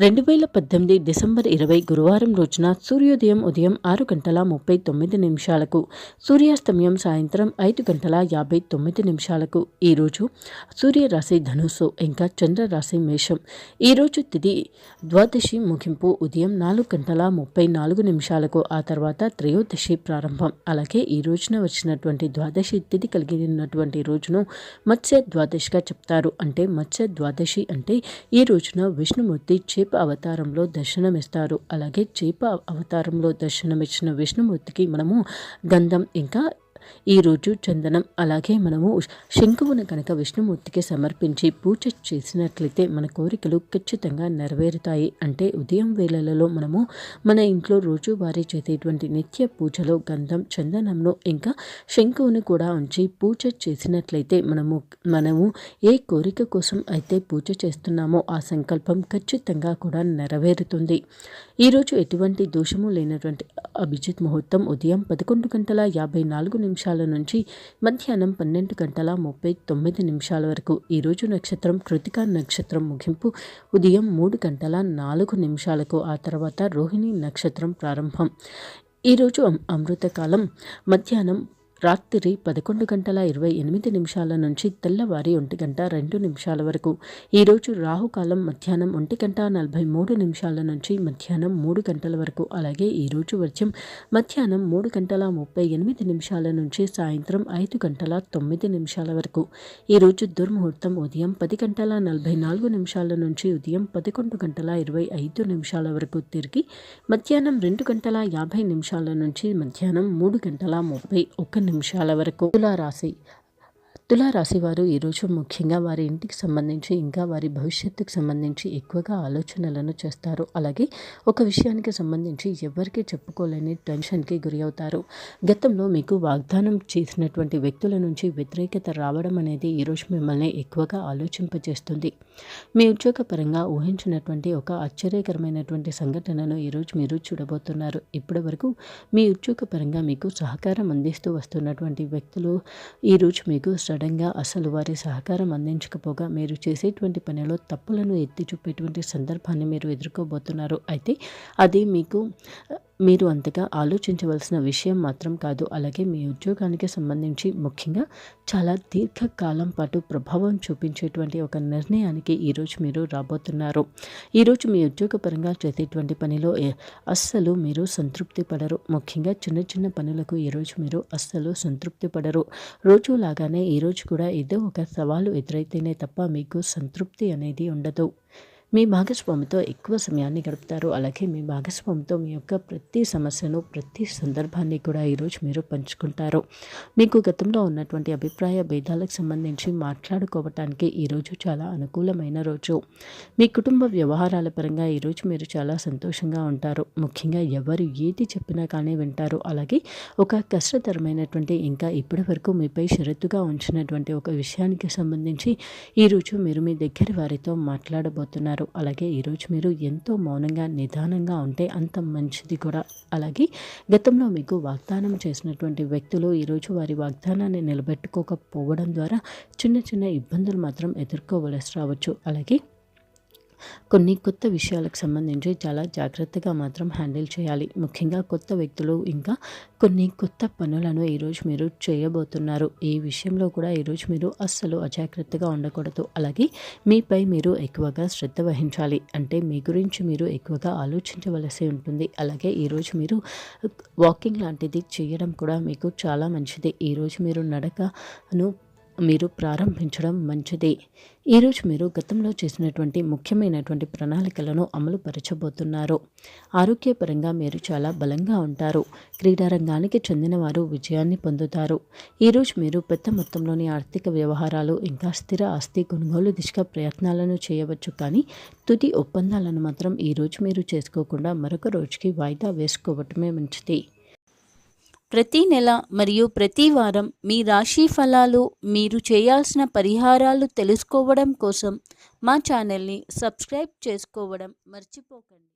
2018 December 20 గురువారం రోజున సూర్యోదయం ఉదయం 6:39 సూర్యాస్తమయం సాయంత్రం 5:59 ఈరోజు సూర్యరాశి ధనుస్సు ఇంకా చంద్రరాశి మేషం. ఈరోజు తిథి ద్వాదశి ముగింపు ఉదయం 4:34 ఆ తర్వాత త్రయోదశి ప్రారంభం. అలాగే ఈ రోజున వచ్చినటువంటి ద్వాదశి తిథి కలిగినటువంటి రోజును మత్స్య ద్వాదశిగా చెప్తారు. అంటే మత్స్య ద్వాదశి అంటే ఈ రోజున విష్ణుమూర్తి చేప అవతారంలో దర్శనమిస్తారు. అలాగే చేప అవతారంలో దర్శనమిచ్చిన విష్ణుమూర్తికి మనము గంధం ఇంకా ఈరోజు చందనం అలాగే మనము శంకువును కనుక విష్ణుమూర్తికి సమర్పించి పూజ చేసినట్లయితే మన కోరికలు ఖచ్చితంగా నెరవేరుతాయి. అంటే ఉదయం వేళలలో మనము మన ఇంట్లో రోజువారీ చేసేటువంటి నిత్య పూజలో గంధం చందనంను ఇంకా శంకువును కూడా ఉంచి పూజ చేసినట్లయితే మనము ఏ కోరిక కోసం అయితే పూజ చేస్తున్నామో ఆ సంకల్పం ఖచ్చితంగా కూడా నెరవేరుతుంది. ఈరోజు ఎటువంటి దోషము లేనటువంటి అభిజిత్ ముహూర్తం ఉదయం 11:54 నుంచి మధ్యాహ్నం 12:39 వరకు. ఈరోజు నక్షత్రం కృతికా నక్షత్రం ముగింపు ఉదయం 3:04 ఆ తర్వాత రోహిణి నక్షత్రం ప్రారంభం. ఈరోజు అమృతకాలం మధ్యాహ్నం రాత్రి 11:28 నుంచి తెల్లవారి 1:02 వరకు. ఈరోజు రాహుకాలం మధ్యాహ్నం 1:43 నుంచి మధ్యాహ్నం 3 గంటల వరకు. అలాగే ఈరోజు వర్జ్యం మధ్యాహ్నం 3:38 నుంచి సాయంత్రం 5:09 వరకు. ఈరోజు దుర్ముహూర్తం ఉదయం 10:44 నుంచి ఉదయం 11:25 వరకు. తిరిగి మధ్యాహ్నం 2:50 నుంచి మధ్యాహ్నం 3:31 వరకు. తులారాశి వారు ఈరోజు ముఖ్యంగా వారి ఇంటికి సంబంధించి ఇంకా వారి భవిష్యత్తుకు సంబంధించి ఎక్కువగా ఆలోచనలను చేస్తారు. అలాగే ఒక విషయానికి సంబంధించి ఎవరికి చెప్పుకోలేని టెన్షన్కి గురి అవుతారు. గతంలో మీకు వాగ్దానం చేసినటువంటి వ్యక్తుల నుంచి వ్యతిరేకత రావడం అనేది ఈరోజు మిమ్మల్ని ఎక్కువగా ఆలోచింపజేస్తుంది. మీ ఉద్యోగపరంగా ఊహించినటువంటి ఒక ఆశ్చర్యకరమైనటువంటి సంఘటనను ఈరోజు మీరు చూడబోతున్నారు. ఇప్పటి వరకు మీ ఉద్యోగపరంగా మీకు సహకారం అందిస్తూ వస్తున్నటువంటి వ్యక్తులు ఈరోజు మీకు సడన్గా అసలు వారి సహకారం అందించకపోగా మీరు చేసేటువంటి పనిలో తప్పులను ఎత్తి చూపేటువంటి సందర్భాన్ని మీరు ఎదుర్కోబోతున్నారు. అయితే అది మీరు అంతగా ఆలోచించవలసిన విషయం మాత్రం కాదు. అలాగే మీ ఉద్యోగానికి సంబంధించి ముఖ్యంగా చాలా దీర్ఘకాలం పాటు ప్రభావం చూపించేటువంటి ఒక నిర్ణయానికి ఈరోజు మీరు రాబోతున్నారు. ఈరోజు మీ ఉద్యోగపరంగా చేసేటువంటి పనిలో అస్సలు మీరు సంతృప్తి పడరు. ముఖ్యంగా చిన్న చిన్న పనులకు ఈరోజు మీరు అస్సలు సంతృప్తి పడరు. రోజులాగానే ఈరోజు కూడా ఏదో ఒక సవాలు ఎదురైతేనే తప్ప మీకు సంతృప్తి అనేది ఉండదు. మీ భాగస్వామితో ఎక్కువ సమయాన్ని గడుపుతారు. అలాగే మీ భాగస్వామితో మీ యొక్క ప్రతి సమస్యను ప్రతి సందర్భాన్ని కూడా ఈరోజు మీరు పంచుకుంటారు. మీకు గతంలో ఉన్నటువంటి అభిప్రాయ భేదాలకు సంబంధించి మాట్లాడుకోవటానికి ఈరోజు చాలా అనుకూలమైన రోజు. మీ కుటుంబ వ్యవహారాల పరంగా ఈరోజు మీరు చాలా సంతోషంగా ఉంటారు. ముఖ్యంగా ఎవరు ఏది చెప్పినా కానీ వింటారు. అలాగే ఒక కష్టతరమైనటువంటి ఇంకా ఇప్పటి వరకు మీపై షరతుగా ఉంచినటువంటి ఒక విషయానికి సంబంధించి ఈరోజు మీరు మీ దగ్గర వారితో మాట్లాడబోతున్నారు. అలాగే ఈరోజు మీరు ఎంతో మౌనంగా నిదానంగా ఉంటే అంత మంచిది కూడా. అలాగే గతంలో మీకు వాగ్దానం చేసినటువంటి వ్యక్తులు ఈరోజు వారి వాగ్దానాన్ని నిలబెట్టుకోకపోవడం ద్వారా చిన్న చిన్న ఇబ్బందులు మాత్రం ఎదుర్కోవలసి రావచ్చు. అలాగే కొన్ని కొత్త విషయాలకు సంబంధించి చాలా జాగ్రత్తగా మాత్రం హ్యాండిల్ చేయాలి. ముఖ్యంగా కొత్త వ్యక్తులు ఇంకా కొన్ని కొత్త పనులను ఈరోజు మీరు చేయబోతున్నారు. ఈ విషయంలో కూడా ఈరోజు మీరు అస్సలు అజాగ్రత్తగా ఉండకూడదు. అలాగే మీపై మీరు ఎక్కువగా శ్రద్ధ వహించాలి. అంటే మీ గురించి మీరు ఎక్కువగా ఆలోచించవలసి ఉంటుంది. అలాగే ఈరోజు మీరు వాకింగ్ లాంటిది చేయడం కూడా మీకు చాలా మంచిది. ఈరోజు మీరు నడకను ప్రారంభించడం మంచిది. ఈరోజు మీరు గతంలో చేసినటువంటి ముఖ్యమైనటువంటి ప్రణాళికలను అమలు పరచబోతున్నారు. ఆరోగ్యపరంగా మీరు చాలా బలంగా ఉంటారు. క్రీడారంగానికి చెందిన వారు విజయాన్ని పొందుతారు. ఈరోజు మీరు పెద్ద మొత్తంలోని ఆర్థిక వ్యవహారాలు ఇంకా స్థిర ఆస్తి కొనుగోలు దిశగా ప్రయత్నాలను చేయవచ్చు. కానీ తుది ఒప్పందాలను మాత్రం ఈరోజు మీరు చేసుకోకుండా మరొక రోజుకి వాయిదా వేసుకోవటమే మంచిది. ప్రతి నెల మరియు ప్రతి వారం మీ రాశి ఫలాలు మీరు చేయాల్సిన పరిహారాలు తెలుసుకోవడం కోసం మా ఛానల్ని సబ్స్క్రైబ్ చేసుకోవడం మర్చిపోకండి.